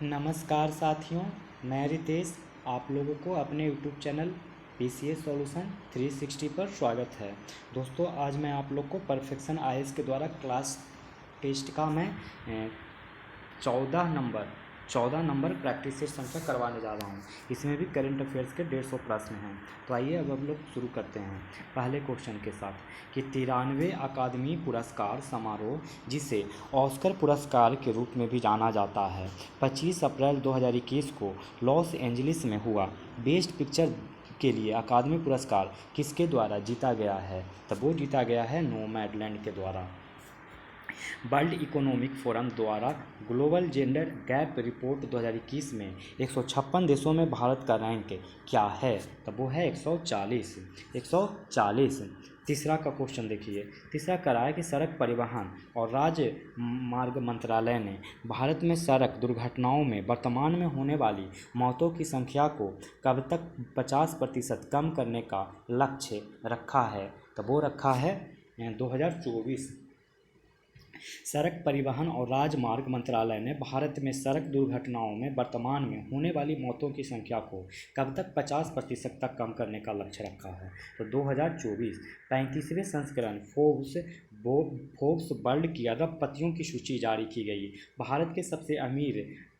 नमस्कार साथियों, मैं रितेश आप लोगों को अपने यूट्यूब चैनल पीसीए सॉल्यूशन 360 पर स्वागत है। दोस्तों, आज मैं आप लोग को परफेक्शन आईएएस के द्वारा क्लास टेस्ट का मैं 14 नंबर प्रैक्टिस सेट संख्या करवाने जा रहा हूँ। इसमें भी करंट अफेयर्स के 150 प्रश्न हैं। तो आइए अब हम लोग शुरू करते हैं पहले क्वेश्चन के साथ कि 93वें अकादमी पुरस्कार समारोह, जिसे ऑस्कर पुरस्कार के रूप में भी जाना जाता है, 25 अप्रैल 2021 को लॉस एंजलिस में हुआ। बेस्ट पिक्चर के लिए अकादमी पुरस्कार किसके द्वारा जीता गया है? तब वो जीता गया है नोमैडलैंड के द्वारा। वर्ल्ड इकोनॉमिक फोरम द्वारा ग्लोबल जेंडर गैप रिपोर्ट 2021 में 156 देशों में भारत का रैंक क्या है? तब वो है 140। तीसरा का क्वेश्चन देखिए। तीसरा कह रहा है कि सड़क परिवहन और राजमार्ग मंत्रालय ने भारत में सड़क दुर्घटनाओं में वर्तमान में होने वाली मौतों की संख्या को कब तक 50% कम करने का लक्ष्य रखा है? तब वो रखा है 2024। सड़क परिवहन और राजमार्ग मंत्रालय ने भारत में सड़क दुर्घटनाओं में वर्तमान में होने वाली मौतों की संख्या को कब तक 50% तक कम करने का लक्ष्य रखा है? तो 2024। 35वें संस्करण फोर्ब्स वर्ल्ड की अरबपतियों की सूची जारी की गई। भारत के सबसे अमीर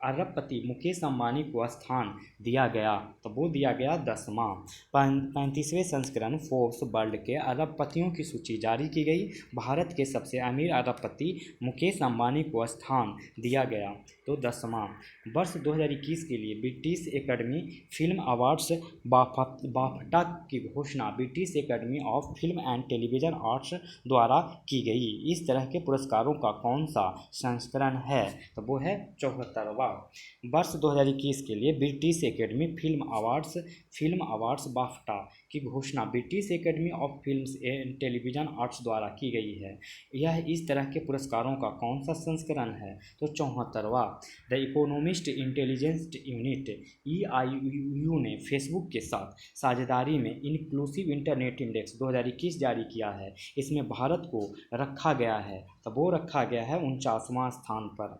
अरबपति मुकेश अंबानी को स्थान दिया गया, तो वो दिया गया 10वां। 35वें संस्करण फोर्ब्स वर्ल्ड के अरबपतियों की सूची जारी की गई। भारत के सबसे अमीर अरबपति मुकेश अंबानी को स्थान दिया गया, तो 10वां। वर्ष 2021 के लिए British academy film awards BAFTA की घोषणा British academy of film and television arts द्वारा की गई। इस तरह के पुरस्कारों का कौन सा संस्करण है? तो वो है 74वां। वर्ष 2021 के लिए British academy film awards BAFTA की घोषणा British academy of films and television arts द्वारा की गई है। यह इस तरह के पुरस्कारों का कौन सा संस्करण है? तो 74वां। The Economist Intelligence Unit EIU ने फेसबुक के साथ साझेदारी में इंक्लूसिव इंटरनेट इंडेक्स 2021 जारी किया है। इसमें भारत को रखा गया है, तो वो रखा गया है 49वां स्थान पर।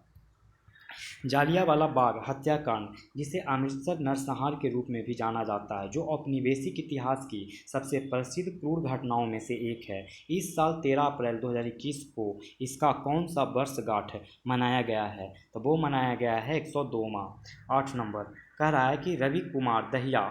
जालियांवाला बाग हत्याकांड, जिसे अमृतसर नरसंहार के रूप में भी जाना जाता है, जो औपनिवेशिक इतिहास की सबसे प्रसिद्ध क्रूर घटनाओं में से एक है, इस साल 13 अप्रैल 2021 को इसका कौन सा वर्षगांठ मनाया गया है? तो वो मनाया गया है 102वां। 8 नंबर कह रहा है कि रवि कुमार दहिया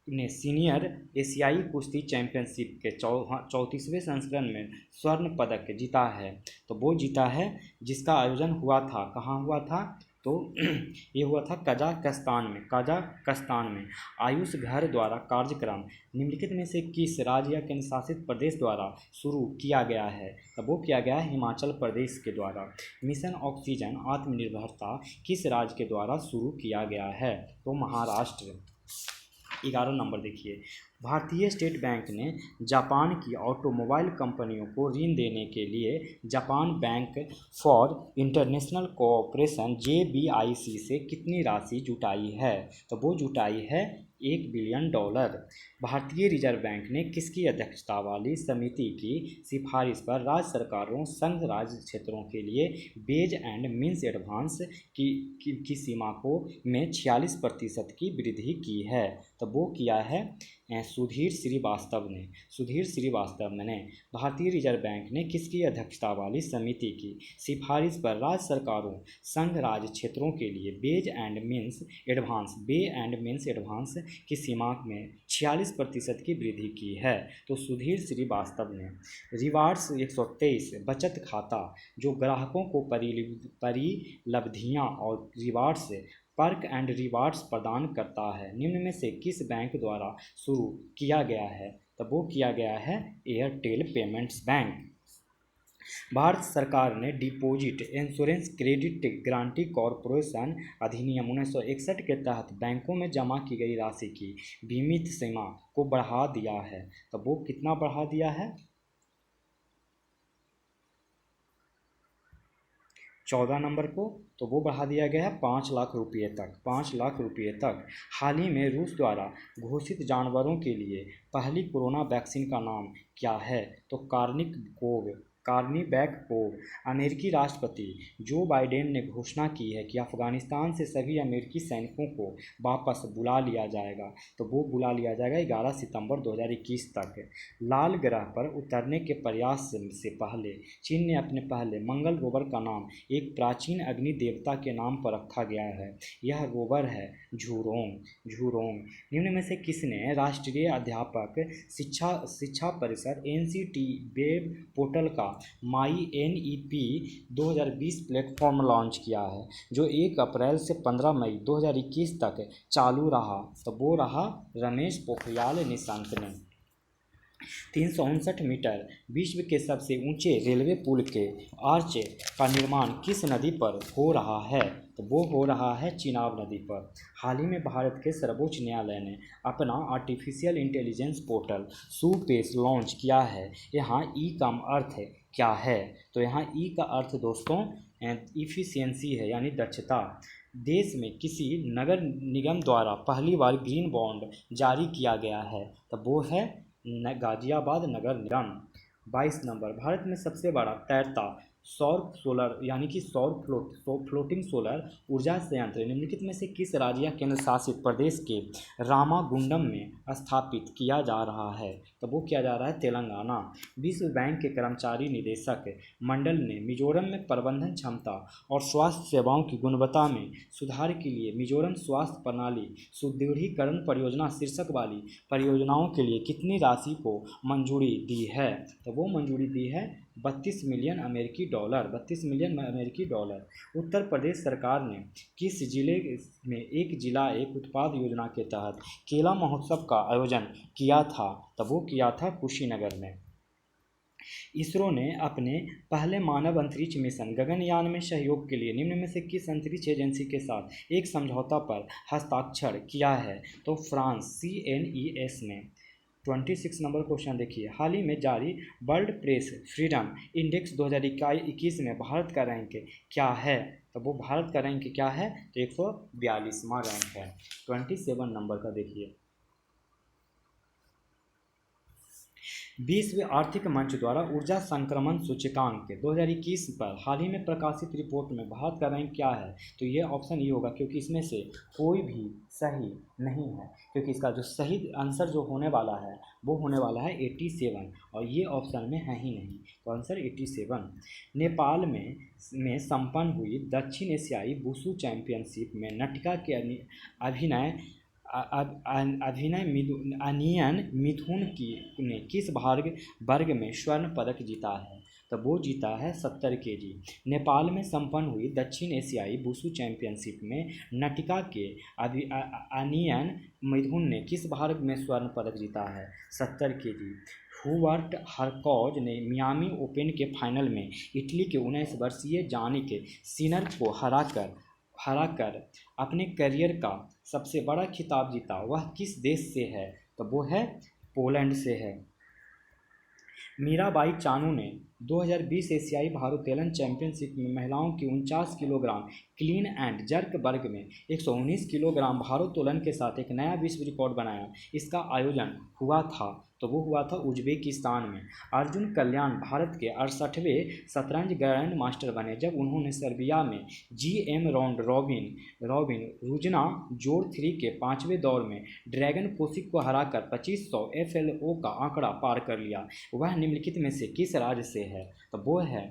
ने सीनियर एशियाई कुश्ती चैंपियनशिप के 34वें संस्करण में स्वर्ण पदक जीता है, तो वो जीता है जिसका आयोजन हुआ था, कहाँ हुआ था? तो ये हुआ था कजाकिस्तान में। आयुष घर द्वारा कार्यक्रम निम्नलिखित में से किस राज्य या केंद्र शासित प्रदेश द्वारा शुरू किया गया है? तब वो किया गया है हिमाचल प्रदेश के द्वारा। मिशन ऑक्सीजन आत्मनिर्भरता किस राज्य के द्वारा शुरू किया गया है? तो महाराष्ट्र। 11 नंबर देखिए। भारतीय स्टेट बैंक ने जापान की ऑटोमोबाइल कंपनियों को ऋण देने के लिए Japan bank for international cooperation JBIC से कितनी राशि जुटाई है? तो वो जुटाई है $1 बिलियन। भारतीय रिजर्व बैंक ने किसकी अध्यक्षता वाली समिति की सिफारिश पर राज्य सरकारों संघ राज्य क्षेत्रों के लिए वेज एंड मीन्स एडवांस की सीमा को में 46% की वृद्धि की है? तो वो किया है सुधीर श्रीवास्तव ने। भारतीय रिजर्व बैंक ने किसकी अध्यक्षता वाली समिति की सिफारिश पर राज्य सरकारों संघ राज्य क्षेत्रों के लिए वे एंड मीन्स एडवांस की सीमा में 46% की वृद्धि की है? तो सुधीर श्रीवास्तव ने। रिवार्ड्स 123 बचत खाता, जो ग्राहकों को परिलब्धियां और रिवार्ड्स पर्क एंड रिवार्ड्स प्रदान करता है, निम्न में से किस बैंक द्वारा शुरू किया गया है? तब वो किया गया है एयरटेल पेमेंट्स बैंक। भारत सरकार ने deposit insurance credit guarantee corporation अधिनियम 1961 के तहत बैंकों में जमा की गई राशि की बीमित सीमा को बढ़ा दिया है, तब वो कितना बढ़ा दिया है? 14 नंबर को, तो वो बढ़ा दिया गया है 5 लाख रुपये तक। हाल ही में रूस द्वारा घोषित जानवरों के लिए पहली कोरोना वैक्सीन का नाम क्या है? तो कार्निक कोव कार्नीबैक कोव। अमेरिकी राष्ट्रपति जो बाइडेन ने घोषणा की है कि अफगानिस्तान से सभी अमेरिकी सैनिकों को वापस बुला लिया जाएगा, तो वो बुला लिया जाएगा 11 सितंबर 2021 तक। लाल ग्रह पर उतरने के प्रयास से पहले चीन ने अपने पहले मंगल रोवर का नाम एक प्राचीन अग्नि देवता के नाम पर रखा गया है। यह रोवर है झूरोंग। झूरोंग। निम्न में से किसने राष्ट्रीय अध्यापक शिक्षा परिषद NCT वेब पोर्टल का माई NEP 2020 प्लेटफॉर्म लॉन्च किया है, जो 1 अप्रैल से 15 मई 2021 तक चालू रहा? तो वो रहा रमेश पोखरियाल निशंक ने। 359 मीटर विश्व के सबसे ऊंचे रेलवे पुल के आर्च का निर्माण किस नदी पर हो रहा है? तो वो हो रहा है चिनाब नदी पर। हाल ही में भारत के सर्वोच्च न्यायालय ने अपना आर्टिफिशियल इंटेलिजेंस पोर्टल सुपेश लॉन्च किया है। यहाँ ई का अर्थ क्या है? तो यहाँ ई का अर्थ दोस्तों इफ़िशियंसी है, यानी दक्षता। देश में किसी नगर निगम द्वारा पहली बार ग्रीन बॉन्ड जारी किया गया है, तो वो है गाजियाबाद नगर निगम। 22 नंबर, भारत में सबसे बड़ा तैरता सौर सोलर यानी कि फ्लोटिंग सोलर ऊर्जा संयंत्र निम्नलिखित में से किस राज्य या केंद्र शासित प्रदेश के रामागुंडम में स्थापित किया जा रहा है? तो वो किया जा रहा है तेलंगाना। विश्व बैंक के कर्मचारी निदेशक मंडल ने मिजोरम में प्रबंधन क्षमता और स्वास्थ्य सेवाओं की गुणवत्ता में सुधार के लिए मिजोरम स्वास्थ्य प्रणाली सुदृढ़ीकरण परियोजना शीर्षक वाली परियोजनाओं के लिए कितनी राशि को मंजूरी दी है? तो वो मंजूरी दी है 32 मिलियन अमेरिकी डॉलर। 32 मिलियन अमेरिकी डॉलर। उत्तर प्रदेश सरकार ने किस जिले में एक जिला एक उत्पाद योजना के तहत केला महोत्सव का आयोजन किया था? तो वो किया था कुशीनगर में। इसरो ने अपने पहले मानव अंतरिक्ष मिशन गगनयान में सहयोग के लिए निम्न में से किस अंतरिक्ष एजेंसी के साथ एक समझौता पर हस्ताक्षर किया है? तो फ्रांस CNES ने। 26 नंबर क्वेश्चन देखिए, हाल ही में जारी वर्ल्ड प्रेस फ्रीडम इंडेक्स 2021 में भारत का रैंक क्या है? तो वो भारत का रैंक क्या है? तो 142वां रैंक है। 27 नंबर का देखिए, विश्व आर्थिक मंच द्वारा ऊर्जा संक्रमण सूचकांक 2021 पर हाल ही में प्रकाशित रिपोर्ट में भारत का रैंक क्या है? तो ये ऑप्शन ये होगा, क्योंकि इसमें से कोई भी सही नहीं है, क्योंकि इसका जो सही आंसर जो होने वाला है वो होने वाला है 87, और ये ऑप्शन में है ही नहीं, तो आंसर 87। नेपाल में संपन्न हुई दक्षिण एशियाई वुशु चैंपियनशिप में नटिका के अभिनय अनियन मिथुन ने किस वर्ग में स्वर्ण पदक जीता है? तो वो जीता है 70 kg। नेपाल में संपन्न हुई दक्षिण एशियाई वुशु चैंपियनशिप में नटिका के अनियन मिथुन ने किस वर्ग में स्वर्ण पदक जीता है? 70 kg। हुबर्ट हरकॉज ने मियामी ओपन के फाइनल में इटली के 19 वर्षीय जानिक सिनर को हराकर अपने करियर का सबसे बड़ा खिताब जीता। वह किस देश से है? तो वो है पोलैंड से है। मीराबाई चानू ने 2020 एशियाई भारोत्तोलन चैंपियनशिप में महिलाओं की 49 किलोग्राम क्लीन एंड जर्क वर्ग में 119 किलोग्राम भारोत्तोलन के साथ एक नया विश्व रिकॉर्ड बनाया। इसका आयोजन हुआ था, तो वो हुआ था उज्बेकिस्तान में। अर्जुन कल्याण भारत के 68वें शतरंज ग्रैंड मास्टर बने, जब उन्होंने सर्बिया में GM राउंड रॉबिन रुजना जोड़ 3 के 5वें दौर में ड्रैगन कोसिक को हराकर 2500 FLO का आंकड़ा पार कर लिया। वह निम्नलिखित में से किस राज्य से है? तो वो है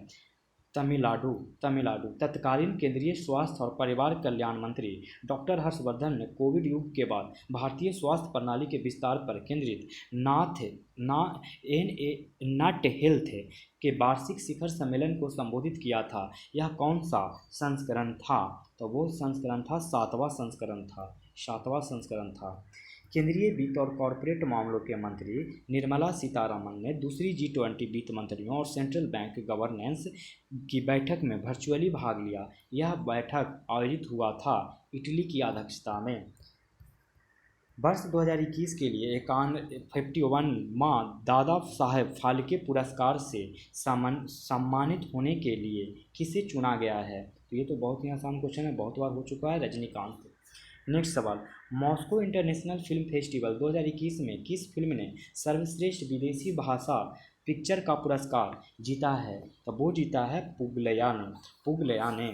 तमिलनाडु। तत्कालीन केंद्रीय स्वास्थ्य और परिवार कल्याण मंत्री डॉक्टर हर्षवर्धन ने कोविड युग के बाद भारतीय स्वास्थ्य प्रणाली के विस्तार पर केंद्रित नाट हेल्थ के वार्षिक शिखर सम्मेलन को संबोधित किया था। यह कौन सा संस्करण था? तो वो संस्करण था 7वां संस्करण था। केंद्रीय वित्त और कॉरपोरेट मामलों के मंत्री निर्मला सीतारमण ने दूसरी G20 वित्त मंत्रियों और सेंट्रल बैंक गवर्नेंस की बैठक में वर्चुअली भाग लिया। यह बैठक आयोजित हुआ था इटली की अध्यक्षता में। वर्ष 2021 के लिए 51वां दादा साहेब फाल्के पुरस्कार से सम्मानित होने के लिए किसे चुना गया है? तो ये तो बहुत ही आसान क्वेश्चन है, बहुत बार हो चुका है, रजनीकांत। नेक्स्ट सवाल, मॉस्को इंटरनेशनल फिल्म फेस्टिवल 2021 में किस फिल्म ने सर्वश्रेष्ठ विदेशी भाषा पिक्चर का पुरस्कार जीता है? तो वो जीता है पुगलिया ने।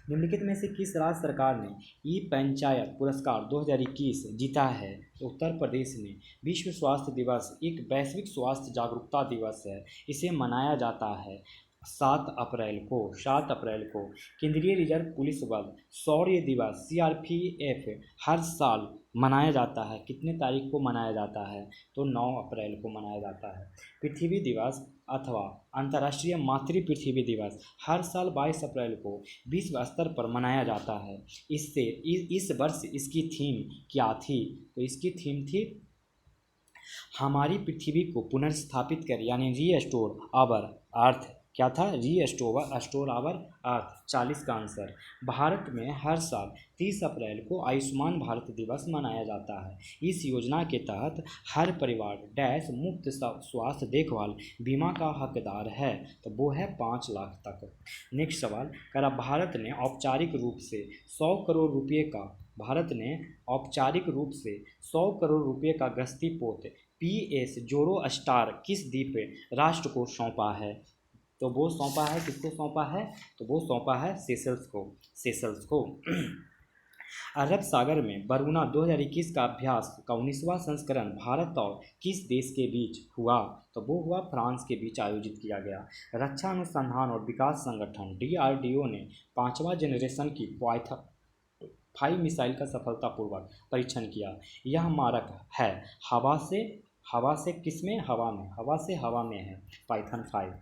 निम्नलिखित में से किस राज्य सरकार ने ई पंचायत पुरस्कार 2021 जीता है? तो उत्तर प्रदेश ने। विश्व स्वास्थ्य दिवस एक वैश्विक स्वास्थ्य जागरूकता दिवस है। इसे मनाया जाता है 7 अप्रैल को। केंद्रीय रिजर्व पुलिस बल शौर्य दिवस CRPF हर साल मनाया जाता है। कितने तारीख को मनाया जाता है? तो 9 अप्रैल को मनाया जाता है। पृथ्वी दिवस अथवा अंतर्राष्ट्रीय मातृ पृथ्वी दिवस हर साल 22 अप्रैल को विश्व स्तर पर मनाया जाता है। इस वर्ष इसकी थीम क्या थी? तो इसकी थीम थी हमारी पृथ्वी को पुनर्स्थापित कर, यानी रीस्टोर आवर अर्थ। क्या था? Restore our earth. 40 का आंसर। भारत में हर साल 30 अप्रैल को आयुष्मान भारत दिवस मनाया जाता है। इस योजना के तहत हर परिवार डैश मुफ्त स्वास्थ्य देखभाल बीमा का हकदार है। तो वो है 5 लाख तक। नेक्स्ट सवाल करा, भारत ने औपचारिक रूप से 100 करोड़ रुपये का गश्ती पोत PS जोरो स्टार किस द्वीप राष्ट्र को सौंपा है? तो वो सौंपा है, किसको सौंपा है? तो वो सौंपा है सेशल्स को। अरब सागर में बरूना 2021 का अभ्यास का 19वां संस्करण भारत और किस देश के बीच हुआ? तो वो हुआ फ्रांस के बीच आयोजित किया गया। रक्षा अनुसंधान और विकास संगठन DRDO ने 5वां जनरेशन की पाइथन 5 मिसाइल का सफलतापूर्वक परीक्षण किया। यह मारक है हवा से किसमें? हवा में है पाइथन 5।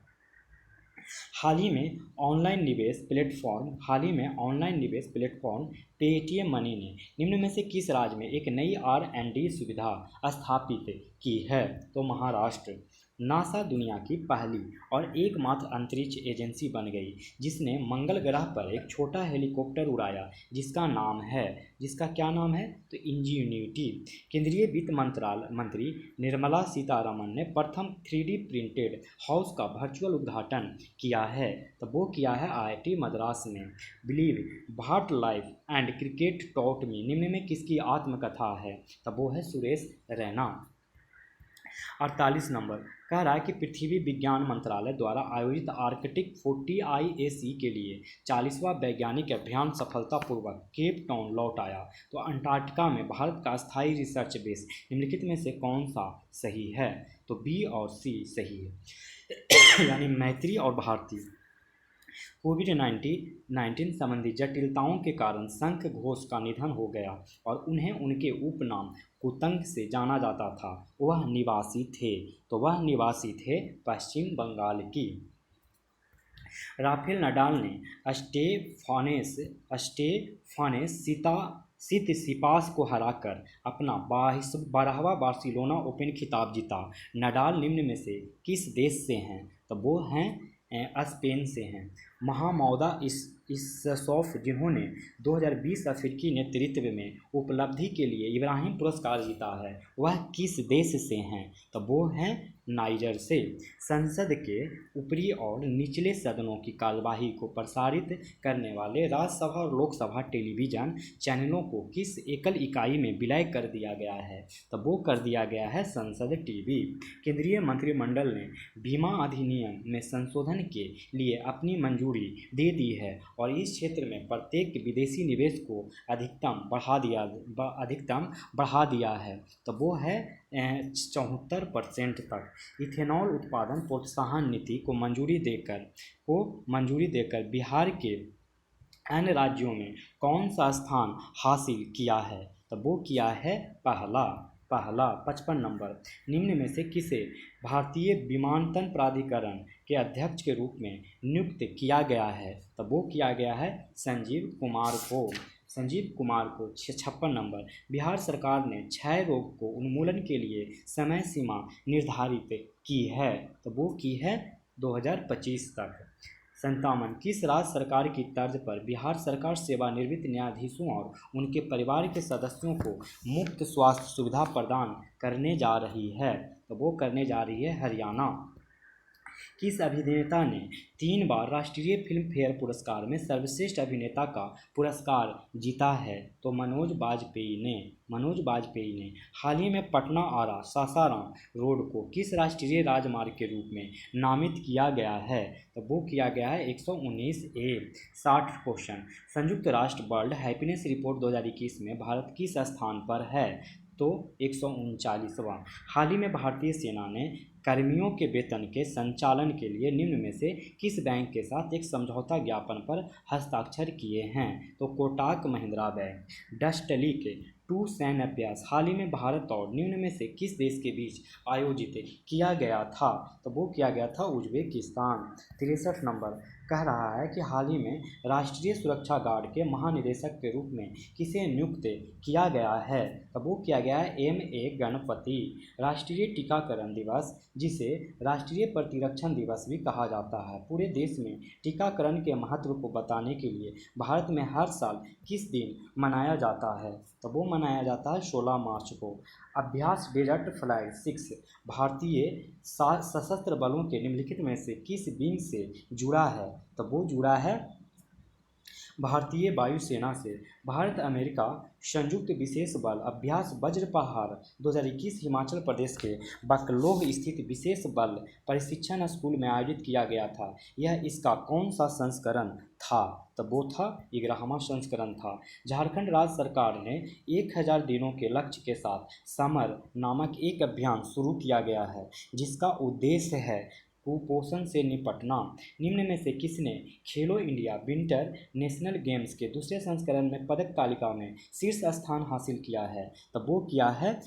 हाल ही में ऑनलाइन निवेश प्लेटफॉर्म पेटीएम मनी ने निम्न में से किस राज्य में एक नई R&D सुविधा स्थापित की है? तो महाराष्ट्र। नासा दुनिया की पहली और एकमात्र अंतरिक्ष एजेंसी बन गई जिसने मंगल ग्रह पर एक छोटा हेलीकॉप्टर उड़ाया जिसका क्या नाम है? तो इंजीन्यूटी। केंद्रीय वित्त मंत्री निर्मला सीतारमण ने प्रथम 3D प्रिंटेड हाउस का वर्चुअल उद्घाटन किया है। तो वो किया है IIT मद्रास में। Believe what life and cricket taught me निम्न में किसकी आत्मकथा है? तो वो है सुरेश रैना। 48 नंबर कह रहा है कि पृथ्वी विज्ञान मंत्रालय द्वारा आयोजित आर्कटिक 40 IAC के लिए 40वां वैज्ञानिक अभियान सफलतापूर्वक केप टाउन लौट आया। तो अंटार्कटिका में भारत का स्थायी रिसर्च बेस निम्नलिखित में से कौन सा सही है? तो B और C सही है यानी मैत्री और भारती। कोविड-19 संबंधी जटिलताओं के कारण शंख घोष का निधन हो गया और उन्हें उनके उपनाम कुतंग से जाना जाता था। वह निवासी थे पश्चिम बंगाल की। राफेल नडाल ने स्टेफानेस सितसिपास को हराकर अपना 12वां बार्सिलोना ओपन खिताब जीता। नडाल निम्न में से किस देश से हैं? तो वो हैं स्पेन से हैं। महामौदा इससौफ जिन्होंने 2020 अफ्रीकी नेतृत्व में उपलब्धि के लिए इब्राहिम पुरस्कार जीता है, वह किस देश से हैं? तो वो हैं नाइजर से। संसद के ऊपरी और निचले सदनों की कार्यवाही को प्रसारित करने वाले राज्यसभा और लोकसभा टेलीविज़न चैनलों को किस एकल इकाई में विलय कर दिया गया है? तो वो कर दिया गया है संसद टीवी। केंद्रीय मंत्रिमंडल ने बीमा अधिनियम में संशोधन के लिए अपनी मंजूरी दे दी है और इस क्षेत्र में प्रत्येक विदेशी निवेश को अधिकतम बढ़ा दिया है। तो वो है 74% तक। इथेनॉल उत्पादन प्रोत्साहन नीति को मंजूरी देकर बिहार के अन्य राज्यों में कौन सा स्थान हासिल किया है? तो वो किया है पहला। 55 नंबर निम्न में से किसे भारतीय विमानन प्राधिकरण के अध्यक्ष के रूप में नियुक्त किया गया है? तो वो किया गया है संजीव कुमार को। 56 नंबर बिहार सरकार ने क्षय रोग को उन्मूलन के लिए समय सीमा निर्धारित की है? तो वो की है 2025 तक। 57 किस राज्य सरकार की तर्ज पर बिहार सरकार सेवानिवृत्त न्यायाधीशों और उनके परिवार के सदस्यों को मुफ्त स्वास्थ्य सुविधा प्रदान करने जा रही है? तो वो करने जा रही है हरियाणा। किस अभिनेता ने 3 बार राष्ट्रीय फिल्म फेयर पुरस्कार में सर्वश्रेष्ठ अभिनेता का पुरस्कार जीता है? तो मनोज बाजपेयी ने। हाल ही में पटना आरा सासाराम रोड को किस राष्ट्रीय राजमार्ग के रूप में नामित किया गया है? तो वो किया गया है 119A। 60 क्वेश्चन। संयुक्त राष्ट्र वर्ल्ड हैप्पीनेस रिपोर्ट 2021 में भारत किस स्थान पर है? तो 139वां। हाल ही में भारतीय सेना ने कर्मियों के वेतन के संचालन के लिए निम्न में से किस बैंक के साथ एक समझौता ज्ञापन पर हस्ताक्षर किए हैं? तो कोटक महिंद्रा बैंक। डस्टलिक 2 सैन्य अभ्यास हाल ही में भारत और निम्न में से किस देश के बीच आयोजित किया गया था? तो वो किया गया था उज्बेकिस्तान। 63 नंबर कह रहा है कि हाल ही में राष्ट्रीय सुरक्षा गार्ड के महानिदेशक के रूप में किसे नियुक्त किया गया है? तो वो किया गया है M.A. गणपति। राष्ट्रीय टीकाकरण दिवस, जिसे राष्ट्रीय प्रतिरक्षण दिवस भी कहा जाता है, पूरे देश में टीकाकरण के महत्व को बताने के लिए भारत में हर साल किस दिन मनाया जाता है? तो वो मनाया जाता है 16 मार्च को। अभ्यास डेजर्ट फ्लाई 6 भारतीय सशस्त्र बलों के निम्नलिखित में से किस विंग से जुड़ा है? तो वो जुड़ा है भारतीय वायुसेना से। भारत अमेरिका संयुक्त विशेष बल अभ्यास वज्रपहाड़ 2021 हिमाचल प्रदेश के बकलोह स्थित विशेष बल प्रशिक्षण स्कूल में आयोजित किया गया था। यह इसका कौन सा संस्करण था? तो वो था 11वां संस्करण था। झारखंड राज्य सरकार ने 1000 दिनों के लक्ष्य के साथ समर नामक एक अभियान शुरू किया गया है, जिसका उद्देश्य है कुपोषण से निपटना। निम्न में से किसने खेलो इंडिया विंटर नेशनल गेम्स के दूसरे संस्करण में पदक तालिका में शीर्ष स्थान हासिल किया है? तो वो किया है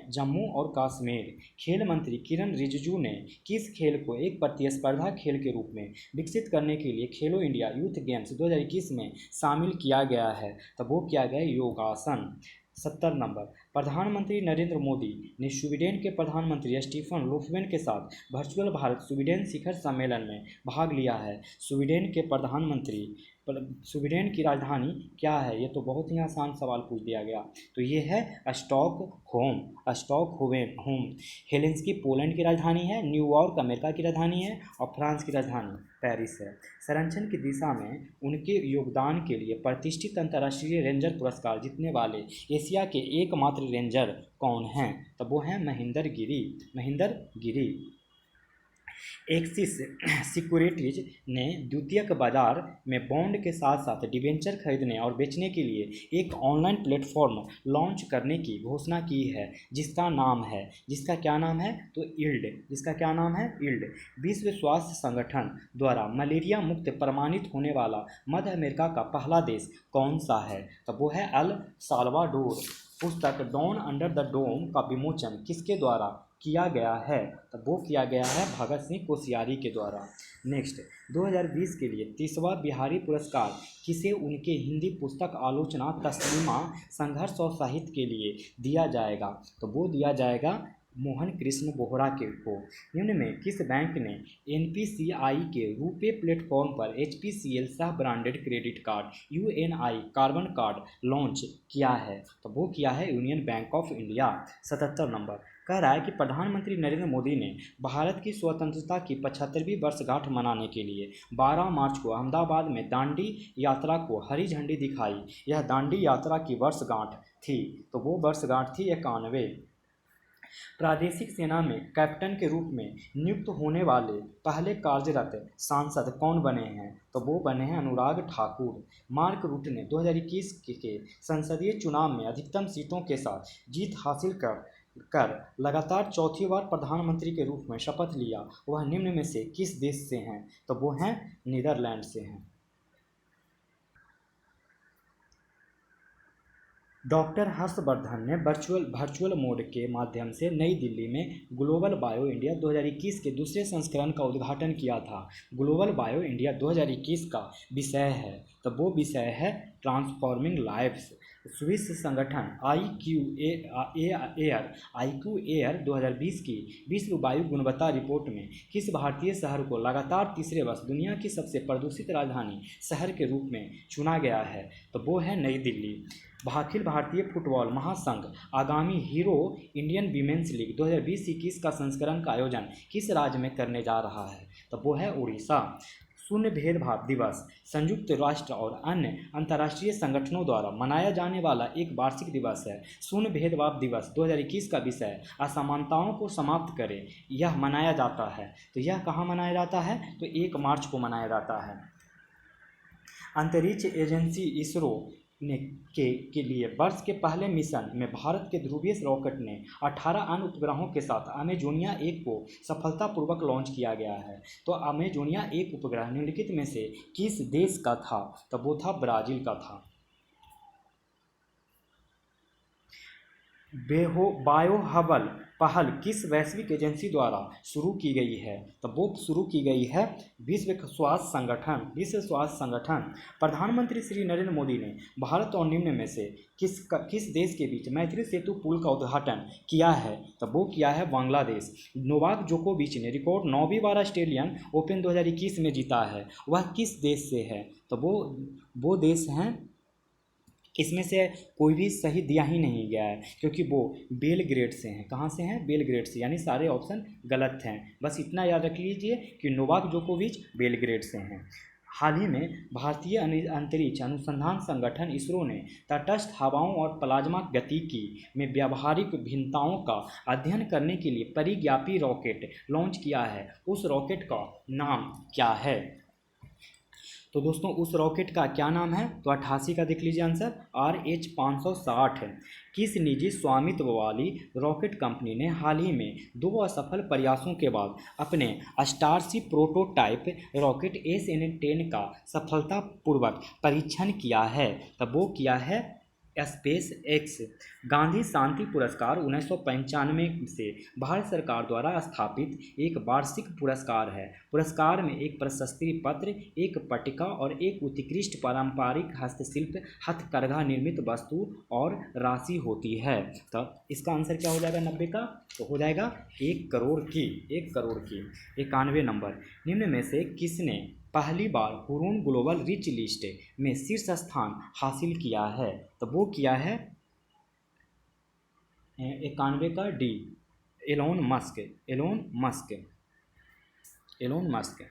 जम्मू और कश्मीर। खेल मंत्री किरण रिजिजू ने किस खेल को एक प्रतिस्पर्धा खेल के रूप में विकसित करने के लिए खेलो इंडिया यूथ गेम्स 2021 में शामिल किया गया है? तो वो किया गया योगासन। 70 नंबर प्रधानमंत्री नरेंद्र मोदी ने स्वीडन के प्रधानमंत्री स्टीफन लोफवेन के साथ वर्चुअल भारत स्वीडन शिखर सम्मेलन में भाग लिया है। स्वीडन की राजधानी क्या है? ये तो बहुत ही आसान सवाल पूछ दिया गया। तो ये है स्टॉकहोम। हेलेंस्की पोलैंड की राजधानी है। न्यूयॉर्क अमेरिका की राजधानी है। और फ्रांस की राजधानी पेरिस है। संरक्षण की दिशा में उनके योगदान के लिए प्रतिष्ठित अंतर्राष्ट्रीय रेंजर पुरस्कार जीतने वाले एशिया के एकमात्र रेंजर कौन हैं? तो वो हैं महेंद्र गिरी। एक्सिस सिक्योरिटीज ने द्वितीयक बाजार में बॉन्ड के साथ साथ डिबेंचर खरीदने और बेचने के लिए एक ऑनलाइन प्लेटफॉर्म लॉन्च करने की घोषणा की है, जिसका क्या नाम है? तो ईल्ड। विश्व स्वास्थ्य संगठन द्वारा मलेरिया मुक्त प्रमाणित होने वाला मध्य अमेरिका का पहला देश कौन सा है? तो वो है अल साल्वाडोर। पुस्तक डॉन अंडर द डोम का विमोचन किसके द्वारा किया गया है? तो वो किया गया है भगत सिंह कोश्यारी के द्वारा। नेक्स्ट 2020 के लिए 30वां बिहारी पुरस्कार किसे उनके हिंदी पुस्तक आलोचना तस्लीमा संघर्ष और साहित्य के लिए दिया जाएगा? तो वो दिया जाएगा मोहन कृष्ण बोहरा को। निम्न में किस बैंक ने NPCI के रूपे प्लेटफॉर्म पर HPCL सह branded credit card UNI carbon card launch किया है? तो वो किया है union bank of India. 77 number कह रहा है कि प्रधानमंत्री नरेंद्र मोदी ने भारत की स्वतंत्रता की 75वीं वर्षगांठ मनाने के लिए 12 मार्च को अहमदाबाद में दांडी यात्रा को हरी झंडी दिखाई। यह दांडी यात्रा की वर्षगांठ थी। तो वो वर्षगांठ थी 91। प्रादेशिक सेना में कैप्टन के रूप में नियुक्त होने वाले पहले कार्यरत सांसद कौन बने हैं? तो वो बने हैं अनुराग ठाकुर। मार्क रूट ने 2021 के संसदीय चुनाव में अधिकतम सीटों के साथ जीत हासिल कर लगातार चौथी बार प्रधानमंत्री के रूप में शपथ लिया। वह निम्न में से किस देश से हैं? तो वो हैं नीदरलैंड से हैं। डॉक्टर हर्षवर्धन ने वर्चुअल मोड के माध्यम से नई दिल्ली में ग्लोबल बायो इंडिया 2021 के दूसरे संस्करण का उद्घाटन किया था। ग्लोबल बायो इंडिया 2021 का विषय है, तो वो विषय है ट्रांसफॉर्मिंग लाइफ्स। स्विस संगठन IQ एयर 2020 की विश्व वायु गुणवत्ता रिपोर्ट में किस भारतीय शहर को लगातार तीसरे वर्ष दुनिया की सबसे प्रदूषित राजधानी शहर के रूप में चुना गया है? तो वो है नई दिल्ली। अखिल भारतीय फुटबॉल महासंघ आगामी हीरो इंडियन वीमेंस लीग 2020-21 का संस्करण का आयोजन किस राज्य में करने जा रहा है? तो वो है उड़ीसा। शून्य भेदभाव दिवस संयुक्त राष्ट्र और अन्य अंतर्राष्ट्रीय संगठनों द्वारा मनाया जाने वाला एक वार्षिक दिवस है। शून्य भेदभाव दिवस 2021 का विषय असमानताओं को समाप्त करें यह मनाया जाता है। तो यह कहाँ मनाया जाता है? तो 1 मार्च को मनाया जाता है। अंतरिक्ष एजेंसी इसरो के लिए वर्ष के पहले मिशन में भारत के ध्रुवीय रॉकेट ने 18 अन्य उपग्रहों के साथ अमेजोनिया 1 को सफलतापूर्वक लॉन्च किया गया है। तो अमेजोनिया 1 उपग्रह निम्नलिखित में से किस देश का था? तो वो था ब्राज़ील का था। बायोहबल पहल किस वैश्विक एजेंसी द्वारा शुरू की गई है? तो वो शुरू की गई है विश्व स्वास्थ्य संगठन। प्रधानमंत्री श्री नरेंद्र मोदी ने भारत और निम्न में से किस देश के बीच मैत्री सेतु पुल का उद्घाटन किया है? तो वो किया है बांग्लादेश। नोवाक जोकोविच ने रिकॉर्ड 9वीं बार ऑस्ट्रेलियन ओपन 2021 में जीता है, वह किस देश से है? तो वो देश हैं, इसमें से कोई भी सही दिया ही नहीं गया है क्योंकि वो बेलग्रेड से हैं। कहाँ से हैं? बेलग्रेड से, यानी सारे ऑप्शन गलत हैं। बस इतना याद रख लीजिए कि नोवाक जोकोविच बेलग्रेड से हैं। हाल ही में भारतीय अंतरिक्ष अनुसंधान संगठन इसरो ने तटस्थ हवाओं और प्लाज्मा गतिकी में व्यावहारिक भिन्नताओं का अध्ययन करने के लिए परिज्ञापी रॉकेट लॉन्च किया है। उस रॉकेट का नाम क्या है? तो दोस्तों उस रॉकेट का क्या नाम है? तो 88 का देख लीजिए आंसर, RH-560 है। किस निजी स्वामित्व वाली रॉकेट कंपनी ने हाल ही में 2 असफल प्रयासों के बाद अपने स्टारशिप प्रोटोटाइप रॉकेट SN10 का सफलतापूर्वक परीक्षण किया है? तब वो किया है स्पेस एक्स। गांधी शांति पुरस्कार 1995 से भारत सरकार द्वारा स्थापित एक वार्षिक पुरस्कार है। पुरस्कार में एक प्रशस्ति पत्र, एक पट्टिका और एक उत्कृष्ट पारंपरिक हस्तशिल्प हथकरघा निर्मित वस्तु और राशि होती है। तो इसका आंसर क्या हो जाएगा 90 का? तो हो जाएगा 1 करोड़ की। 91 नंबर। निम्न में से किसने पहली बार हुरून ग्लोबल रिच लिस्ट में शीर्ष स्थान हासिल किया है? तो वो किया है 91 का डी, एलोन मस्क।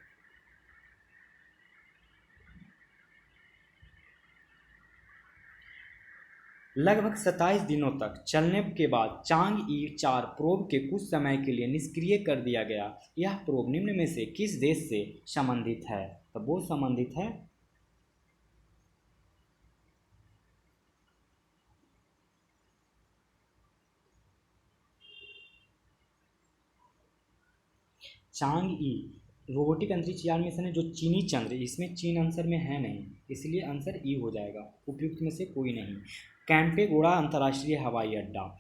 लगभग 27 दिनों तक चलने के बाद चांग-ई 4 प्रोब के कुछ समय के लिए निष्क्रिय कर दिया गया। यह प्रोब निम्न में से किस देश से संबंधित है? तो वो संबंधित है चांग-ई रोबोटिक अंतरिक्ष यान मिशन है जो चीनी चंद्र, इसमें चीन आंसर में है नहीं, इसलिए आंसर ई हो जाएगा। उपयुक्त में से कोई नहीं। कैंपेगौड़ा अंतर्राष्ट्रीय हवाई अड्डा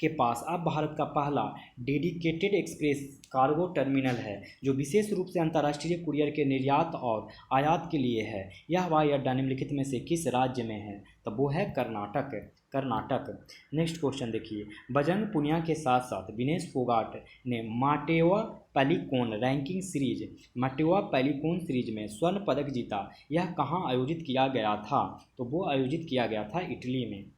के पास अब भारत का पहला डेडिकेटेड एक्सप्रेस कार्गो टर्मिनल है जो विशेष रूप से अंतर्राष्ट्रीय कुरियर के निर्यात और आयात के लिए है। यह हवाई अड्डा निम्नलिखित में से किस राज्य में है? तो वो है कर्नाटक। नेक्स्ट क्वेश्चन देखिए। बजरंग पुनिया के साथ साथ विनेश फोगाट ने माटेवा पैलिकोन सीरीज में स्वर्ण पदक जीता। यह कहाँ आयोजित किया गया था? तो वो आयोजित किया गया था इटली में।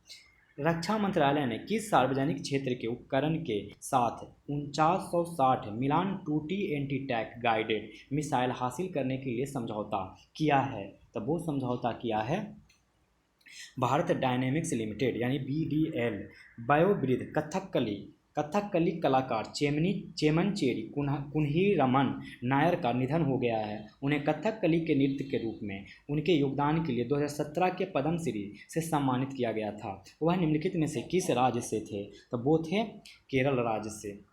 रक्षा मंत्रालय ने किस सार्वजनिक क्षेत्र के उपकरण के साथ 4960 मिलान 2T anti tank guided missile हासिल करने के लिए समझौता किया है? तो वो समझौता किया है भारत डायनेमिक्स लिमिटेड यानी BDL। बायोब्रिद कथकली कलाकार चेमनचेरी कुन्हीरमन नायर का निधन हो गया है। उन्हें कथकली के नृत्य के रूप में उनके योगदान के लिए 2017 के पद्म श्री से सम्मानित किया गया था। वह निम्नलिखित में से किस राज्य से थे? तो वो थे केरल राज्य से।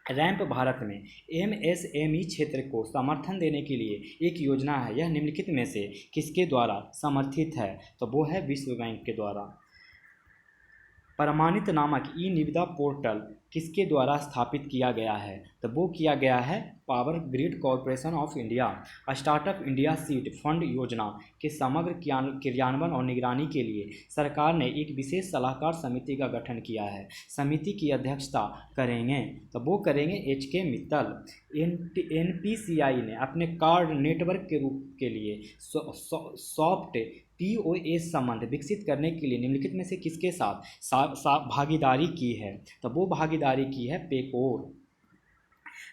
रैंप भारत में MSME क्षेत्र को समर्थन देने के लिए एक योजना है। यह निम्नलिखित में से किसके द्वारा समर्थित है? तो वो है विश्व बैंक के द्वारा। प्रमाणित नामक ई निविदा पोर्टल किसके द्वारा स्थापित किया गया है? तो वो किया गया है power grid corporation of India. Startup India seed fund योजना के समग्र क्रियान्वयन और निगरानी के लिए सरकार ने एक विशेष सलाहकार समिति का गठन किया है। समिति की अध्यक्षता करेंगे, तो वो करेंगे HK मित्तल। NPCI ने अपने कार्ड नेटवर्क के रूप के लिए सॉफ्ट POS संबंध विकसित करने के लिए निम्नलिखित में से किसके साथ भागीदारी की है? तो वो भागीदारी की है पेकोर।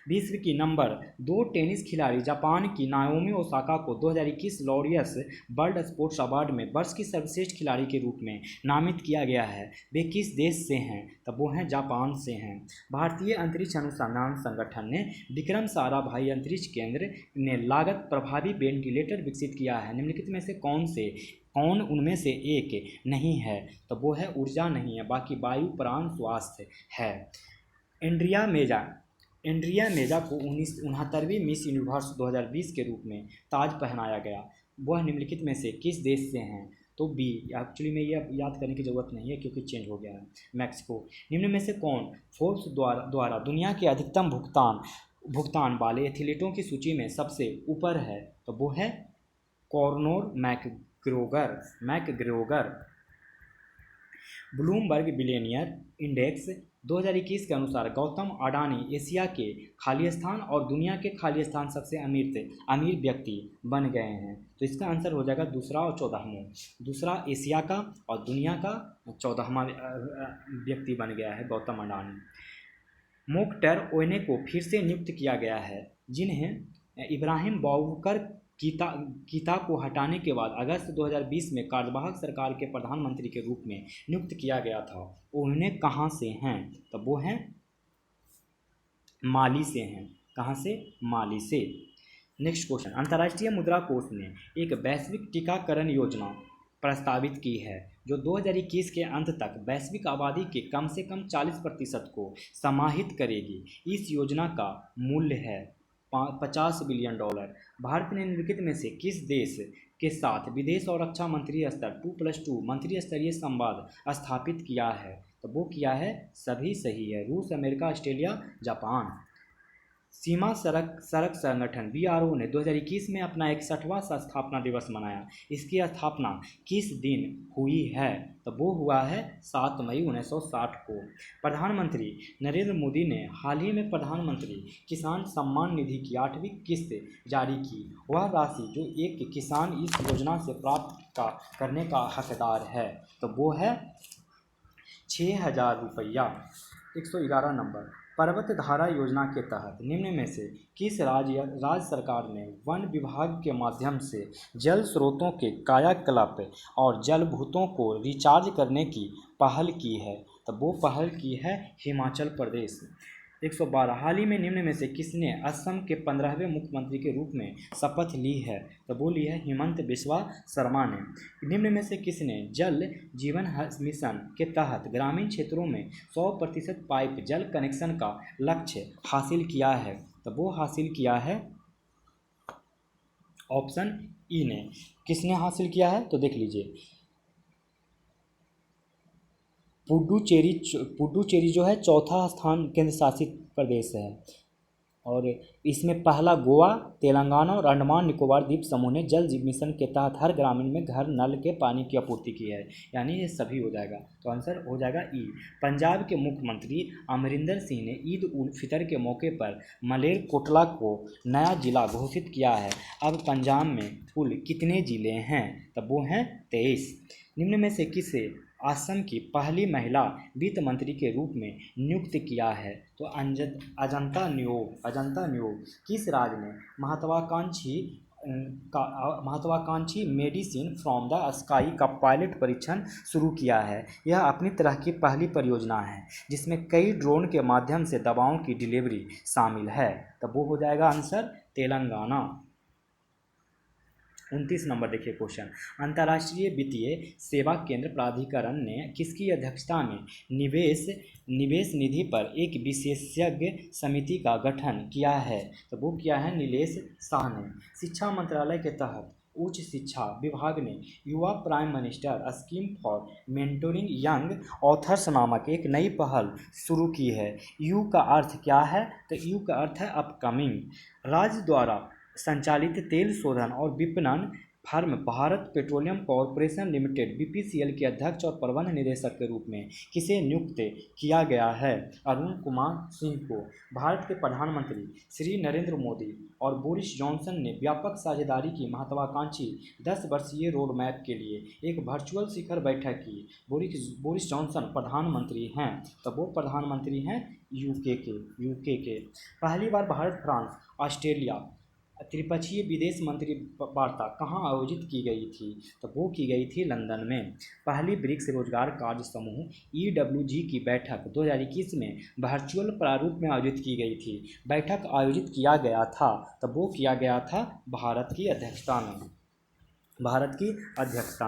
विश्व की नंबर 2 टेनिस खिलाड़ी जापान की नाओमी ओसाका को 2021 लॉरियस वर्ल्ड स्पोर्ट्स अवार्ड में वर्ष की सर्वश्रेष्ठ खिलाड़ी के रूप में नामित किया गया है। वे किस देश से हैं? तो वो हैं जापान से हैं। भारतीय अंतरिक्ष अनुसंधान संगठन ने विक्रम साराभाई अंतरिक्ष केंद्र ने लागत प्रभावी वेंटिलेटर विकसित किया है। निम्नलिखित में से कौन उनमें से एक नहीं है? तो वो है ऊर्जा नहीं है, बाकी वायु, प्राण, स्वास्थ्य है। एंड्रिया मेजा को 69वीं मिस यूनिवर्स 2020 के रूप में ताज पहनाया गया। वह निम्नलिखित में से किस देश से हैं? तो बी। एक्चुअली में ये याद करने की ज़रूरत नहीं है क्योंकि चेंज हो गया है। मैक्सिको। निम्न में से कौन फोर्ब्स द्वारा दुनिया के अधिकतम भुगतान वाले एथलीटों की सूची में सबसे ऊपर है? तो वो है कॉर्नोर मैकग्रेगर। ब्लूमबर्ग बिलियनियर इंडेक्स 2021 के अनुसार गौतम अडानी एशिया के खालिस्तान और दुनिया के खालिस्तान सबसे अमीर व्यक्ति बन गए हैं। तो इसका आंसर हो जाएगा दूसरा और 14वां। दूसरा एशिया का और दुनिया का 14वां व्यक्ति बन गया है गौतम अडानी। मोख्तर ओयने को फिर से नियुक्त किया गया है, जिन्हें इब्राहिम बौबकर कीता को हटाने के बाद अगस्त 2020 में कार्यवाहक सरकार के प्रधानमंत्री के रूप में नियुक्त किया गया था। उन्हें कहाँ से हैं? तो वो हैं माली से हैं। कहाँ से? माली से। Next question. अंतर्राष्ट्रीय मुद्रा कोष ने एक वैश्विक टीकाकरण योजना प्रस्तावित की है जो 2021 के अंत तक वैश्विक आबादी के कम से कम 40% को समाहित करेगी। इस योजना का मूल्य है $50 बिलियन। भारत ने निम्नलिखित में से किस देश के साथ विदेश और रक्षा मंत्री स्तर 2+2 मंत्री स्तरीय संवाद स्थापित किया है? तो वो किया है, सभी सही है, रूस, अमेरिका, ऑस्ट्रेलिया, जापान। सीमा सड़क संगठन BRO ने 2021 में अपना 61वां स्थापना दिवस मनाया। इसकी स्थापना किस दिन हुई है? तो वो हुआ है 7 मई 1960 को। प्रधानमंत्री नरेंद्र मोदी ने हाल ही में प्रधानमंत्री किसान सम्मान निधि की 8वीं किस्त जारी की। वह राशि जो एक किसान इस योजना से प्राप्त करने का हकदार है, तो वो है 6,000 रुपया। 111 नंबर। पर्वत धारा योजना के तहत निम्न में से किस राज्य सरकार ने वन विभाग के माध्यम से जल स्रोतों के कायाकल्प और जलभूतों को रिचार्ज करने की पहल की है? तो वो पहल की है हिमाचल प्रदेश। 112। हाल ही में निम्न में से किसने असम के 15वें मुख्यमंत्री के रूप में शपथ ली है? तो वो ली है हिमंत बिस्वा शर्मा ने। निम्न में से किसने जल जीवन मिशन के तहत ग्रामीण क्षेत्रों में 100% पाइप जल कनेक्शन का लक्ष्य हासिल किया है? तो वो हासिल किया है ऑप्शन ई ने। किसने हासिल किया है? तो देख लीजिए, पुडुचेरी जो है चौथा स्थान केंद्र शासित प्रदेश है, और इसमें पहला गोवा, तेलंगाना और अंडमान निकोबार द्वीप समूह ने जल जीवन मिशन के तहत हर ग्रामीण में घर नल के पानी की आपूर्ति की है। यानी ये सभी हो जाएगा, तो आंसर हो जाएगा ई। पंजाब के मुख्यमंत्री अमरिंदर सिंह ने ईद उल फितर के मौके पर मलेरकोटला को नया जिला घोषित किया है। अब पंजाब में कुल कितने ज़िले हैं? तब वो हैं 23। निम्न में से किसे असम की पहली महिला वित्त मंत्री के रूप में नियुक्त किया है? तो अजंता न्योग। किस राज्य ने महत्वाकांक्षी मेडिसिन फ्रॉम द स्काई का पायलट परीक्षण शुरू किया है? यह अपनी तरह की पहली परियोजना है जिसमें कई ड्रोन के माध्यम से दवाओं की डिलीवरी शामिल है। तब वो हो जाएगा आंसर तेलंगाना। 29 नंबर देखिए क्वेश्चन। अंतर्राष्ट्रीय वित्तीय सेवा केंद्र प्राधिकरण ने किसकी अध्यक्षता में निवेश निधि पर एक विशेषज्ञ समिति का गठन किया है? तो वो किया है नीलेश शाह ने। शिक्षा मंत्रालय के तहत उच्च शिक्षा विभाग ने युवा prime minister scheme for mentoring young authors नामक एक नई पहल शुरू की है। यू का अर्थ क्या है? तो यू का अर्थ है अपकमिंग। राज्य द्वारा संचालित तेल शोधन और विपणन firm Bharat petroleum corporation limited BPCL के अध्यक्ष और प्रबंध निदेशक के रूप में किसे नियुक्त किया गया है? अरुण कुमार सिंह को। भारत के प्रधानमंत्री श्री नरेंद्र मोदी और बोरिस जॉनसन ने व्यापक साझेदारी की महत्वाकांक्षी 10 वर्षीय रोड मैप के लिए एक वर्चुअल शिखर बैठक की। बोरिस जॉनसन प्रधानमंत्री हैं, तब वो प्रधानमंत्री हैं यूके के। पहली बार भारत फ्रांस ऑस्ट्रेलिया त्रिपक्षीय विदेश मंत्री वार्ता कहाँ आयोजित की गई थी? तो वो की गई थी लंदन में। पहली ब्रिक्स रोजगार कार्य समूह EWG की बैठक 2021 में वर्चुअल प्रारूप में आयोजित की गई थी। बैठक आयोजित किया गया था, तब वो किया गया था भारत की अध्यक्षता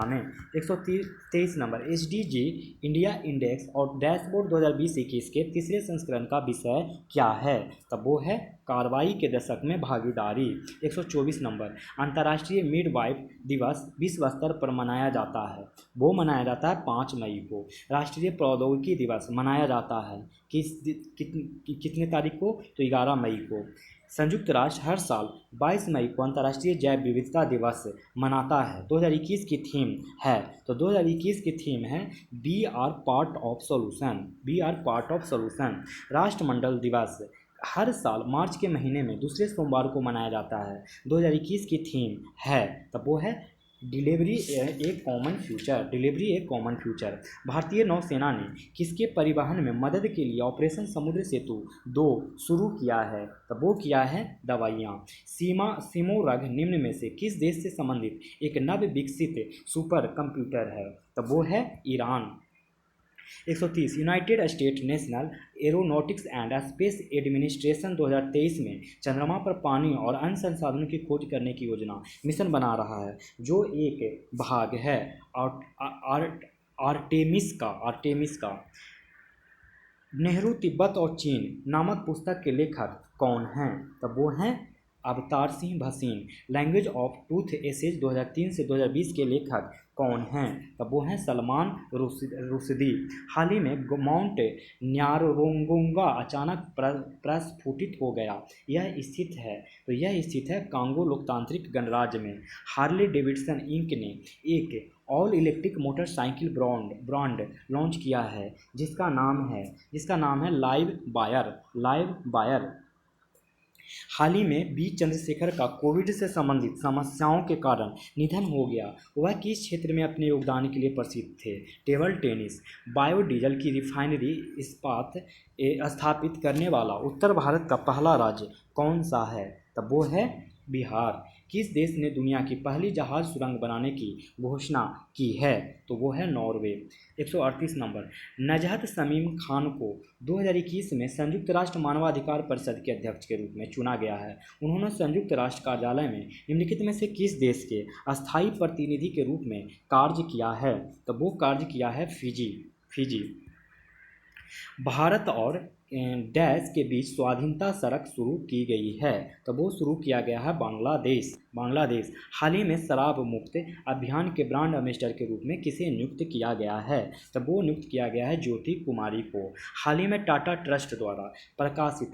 में। 123 नंबर SDG इंडिया इंडेक्स और डैशबोर्ड 2020-21 के तीसरे संस्करण का विषय क्या है? तब वो है कार्रवाई के दशक में भागीदारी। 124 नंबर अंतर्राष्ट्रीय मिडवाइफ दिवस विश्व स्तर पर मनाया जाता है। वो मनाया जाता है 5 मई को। राष्ट्रीय प्रौद्योगिकी दिवस मनाया जाता है कितने तारीख को? तो 11 मई को। संयुक्त राष्ट्र हर साल 22 मई को अंतर्राष्ट्रीय जैव विविधता दिवस मनाता है। 2021 की थीम है, तो 2021 की थीम है be are part of solution. राष्ट्रमंडल दिवस हर साल मार्च के महीने में दूसरे सोमवार को मनाया जाता है। 2021 की थीम है, तब वो है डिलीवरी ए कॉमन फ्यूचर। भारतीय नौसेना ने किसके परिवहन में मदद के लिए ऑपरेशन समुद्र सेतु 2 शुरू किया है? तब वो किया है दवाइयाँ। सिमोरग निम्न में से किस देश से संबंधित एक नव विकसित सुपर कंप्यूटर है? तब वो है Iran. 130 United state national aeronautics and space administration 2023 में चंद्रमा पर पानी और अन्य संसाधनों की खोज करने की योजना मिशन बना रहा है, जो एक भाग है आर्टेमिस का। नेहरू तिब्बत और चीन नामक पुस्तक के लेखक कौन हैं? तब वो हैं Avtar Singh Bhasin. Language of truth essays 2003 से 2020 के लेखक कौन हैं? तब वो हैं सलमान रुश्दी। हाल ही में माउंट न्यारोंगोंगा अचानक प्रस्फुटित हो गया। यह स्थित है कांगो लोकतांत्रिक गणराज्य में। हार्ले डेविडसन इंक ने एक all electric motorcycle brand launch किया है जिसका नाम है लाइव वायर। हाल ही में बी चंद्रशेखर का कोविड से संबंधित समस्याओं के कारण निधन हो गया। वह किस क्षेत्र में अपने योगदान के लिए प्रसिद्ध थे? Table tennis. बायोडीजल की रिफाइनरी स्थापित करने वाला उत्तर भारत का पहला राज्य कौन सा है? तब वो है बिहार। किस देश ने दुनिया की पहली जहाज सुरंग बनाने की घोषणा की है? तो वो है नॉर्वे। 138 नंबर नजहत शमीम खान को 2021 में संयुक्त राष्ट्र मानवाधिकार परिषद के अध्यक्ष के रूप में चुना गया है। उन्होंने संयुक्त राष्ट्र कार्यालय में निम्नलिखित में से किस देश के अस्थायी प्रतिनिधि के रूप में कार्य किया है? तो वो कार्य किया है फिजी। भारत और डैश के बीच स्वाधीनता सड़क शुरू की गई है, तो वो शुरू किया गया है बांग्लादेश। हाल ही में शराब मुक्त अभियान के ब्रांड एम्बेसडर के रूप में किसे नियुक्त किया गया है? तो वो नियुक्त किया गया है ज्योति कुमारी को। हाल ही में टाटा ट्रस्ट द्वारा प्रकाशित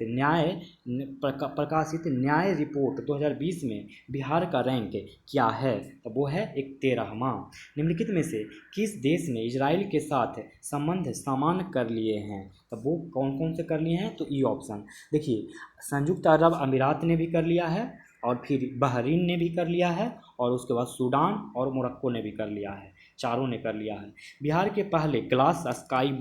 न्याय रिपोर्ट 2020 में बिहार का रैंक क्या है? तो वो है 13वां। निम्नलिखित में से किस देश ने इजराइल के साथ संबंध सामान्य कर लिए हैं? तब वो कौन कौन से कर लिए हैं? तो ई ऑप्शन देखिए, संयुक्त अरब अमीरात ने भी कर लिया है, और फिर बहरीन ने भी कर लिया है, और उसके बाद सूडान और मोरक्को ने भी कर लिया है। चारों ने कर लिया है। बिहार के पहले ग्लास स्काई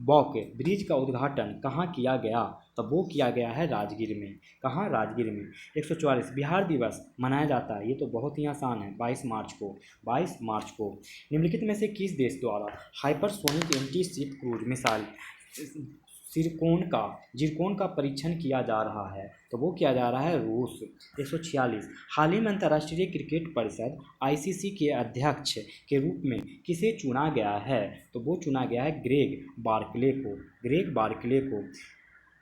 वॉक ब्रिज का उद्घाटन कहाँ किया गया? तब वो किया गया है राजगीर में। कहाँ? राजगीर में। 144 बिहार दिवस मनाया जाता है, ये तो बहुत ही आसान है, 22 मार्च को। निम्नलिखित में से किस देश द्वारा hypersonic anti ship cruise missile zircon का परीक्षण किया जा रहा है? तो वो किया जा रहा है रूस। 146 हाल ही में अंतर्राष्ट्रीय क्रिकेट परिषद ICC के अध्यक्ष के रूप में किसे चुना गया है? तो वो चुना गया है ग्रेग बार्कले को।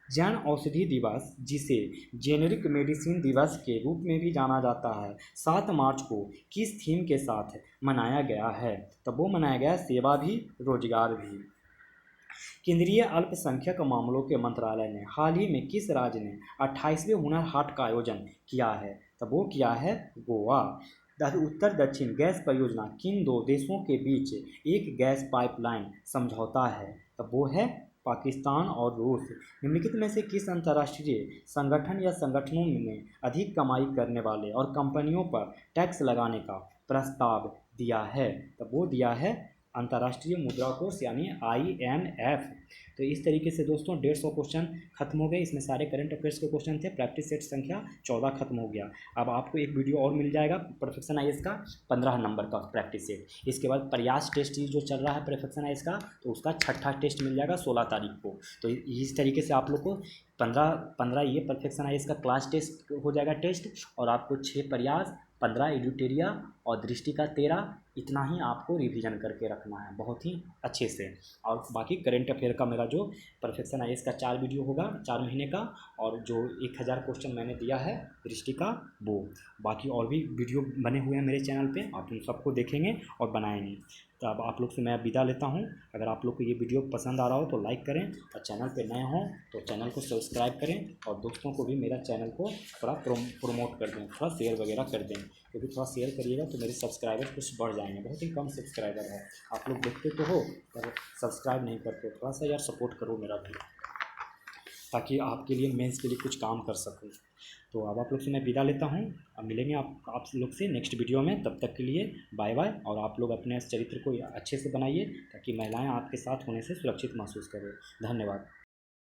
जन औषधि दिवस, जिसे जेनेरिक मेडिसिन दिवस के रूप में भी जाना जाता है, 7 मार्च को किस थीम के साथ मनाया गया है? तो वो मनाया गया सेवा भी रोजगार भी। केंद्रीय अल्पसंख्यक मामलों के मंत्रालय ने हाल ही में किस राज्य ने 28वें हुनर हाट का आयोजन किया है? तो वो किया है गोवा। उत्तर दक्षिण गैस परियोजना किन दो देशों के बीच एक गैस पाइपलाइन समझौता है? तो वो है पाकिस्तान और रूस। निम्नलिखित में से किस अंतर्राष्ट्रीय संगठन या संगठनों ने अधिक कमाई करने वाले और कंपनियों पर टैक्स लगाने का प्रस्ताव दिया है? तो वो दिया है अंतर्राष्ट्रीय मुद्रा कोष यानी IMF। तो इस तरीके से दोस्तों 150 क्वेश्चन खत्म हो गए। इसमें सारे करंट अफेयर्स के क्वेश्चन थे। प्रैक्टिस सेट संख्या 14 खत्म हो गया। अब आपको एक वीडियो और मिल जाएगा परफेक्शन आईएएस का 15 नंबर का प्रैक्टिस सेट। इसके बाद प्रयास टेस्ट जो चल रहा है परफेक्शन आईएएस का, तो उसका 6ठा टेस्ट मिल जाएगा 16 तारीख को। तो इस तरीके से आप लोग को 15 ये परफेक्शन आईएएस का क्लास टेस्ट हो जाएगा टेस्ट, और आपको 6 प्रयास, 15 एडिटोरिया और दृष्टि का 13, इतना ही आपको रिवीजन करके रखना है बहुत ही अच्छे से। और बाकी करंट अफेयर का मेरा जो परफेक्शन आईएएस का 4 वीडियो होगा 4 महीने का, और जो 1000 क्वेश्चन मैंने दिया है दृष्टि का, वो बाकी और भी वीडियो बने हुए हैं मेरे चैनल पे, आप उन सबको देखेंगे और बनाएंगे। तो अब आप लोग से मैं विदा लेता हूँ। अगर आप लोग को ये वीडियो पसंद आ रहा हो तो लाइक करें, और चैनल पे नए हों तो चैनल को सब्सक्राइब करें, और दोस्तों को भी मेरा चैनल को थोड़ा प्रमोट कर दें, थोड़ा शेयर वगैरह कर दें, क्योंकि थोड़ा शेयर करिएगा तो मेरे सब्सक्राइबर कुछ बढ़ जाएंगे। बहुत ही कम सब्सक्राइबर है, आप लोग देखते तो हो पर सब्सक्राइब नहीं करते। थोड़ा सा यार सपोर्ट करो मेरा भी, ताकि आपके लिए मेंस के लिए कुछ काम कर सकूं। तो अब आप लोग से मैं विदा लेता हूं। अब मिलेंगे आप लोग से नेक्स्ट वीडियो में। तब तक के लिए बाय बाय। और आप लोग अपने चरित्र को अच्छे से बनाइए, ताकि महिलाएं आपके साथ होने से सुरक्षित महसूस करें। धन्यवाद।